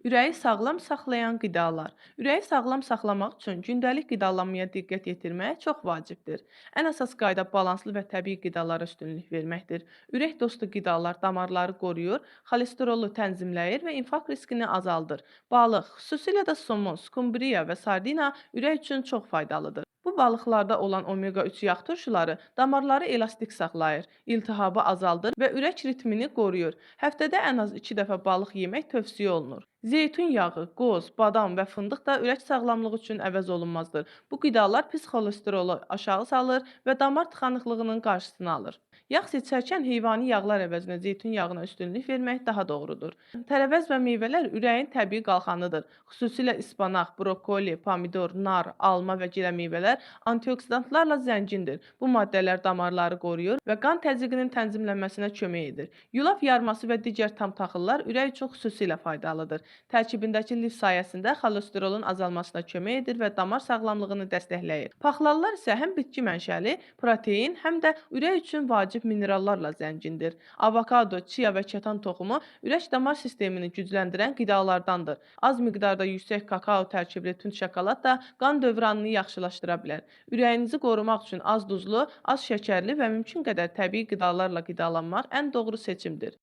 Ürəyi sağlam saxlayan qidalar. Ürəyi sağlam saxlamaq üçün gündəlik qidalanmaya diqqət yetirmək çox vacibdir. Ən əsas qayda balanslı və təbii qidalara üstünlük verməkdir. Ürək dostu qidalar damarları qoruyur, xolesterolu tənzimləyir və infarkt riskini azaldır. Balıq, xüsusilə də somon, skumbriya və sardina ürək üçün çox faydalıdır. Bu balıqlarda olan omega-3 yağ turşuları damarları elastik saxlayır, iltihabı azaldır və ürək ritmini qoruyur. Həftədə ən az 2 dəfə balıq yemək tövsiyə olunur. Zeytun yağı, qoz, badam və fındıq da ürək sağlamlığı üçün əvəz olunmazdır. Bu qidalar pis xolesterolu aşağı salır və damar tıxanıqlığının qarşısını alır. Yağ seçərkən heyvani yağlar əvəzinə zeytun yağına üstünlük vermək daha doğrudur. Tərəvəz və meyvələr ürəyin təbii qalxanıdır. Xüsusilə ispanaq, brokoli, pomidor, nar, alma və gilə meyvələr antioksidantlarla zəngindir. Bu maddələr damarları qoruyur və qan təzyiqinin tənzimlənməsinə kömək edir. Yulaf yarması və digər tam taxıllar ürək üçün xüsusilə faydalıdır. Tərkibindəki lif sayəsində xolesterolun azalmasına kömək edir və damar sağlamlığını dəstəkləyir. Paxlallar isə həm bitki mənşəli, protein, həm də ürək üçün vacib minerallarla zəngindir. Avokado, chia və kətan toxumu ürək-damar sistemini gücləndirən qidalardandır. Az miqdarda yüksək kakao tərkibli tünd şokolad da qan dövranını yaxşılaşdıra bilər. Ürəyinizi qorumaq üçün az duzlu, az şəkərli və mümkün qədər təbii qidalarla qidalanmaq ən doğru seçimdir.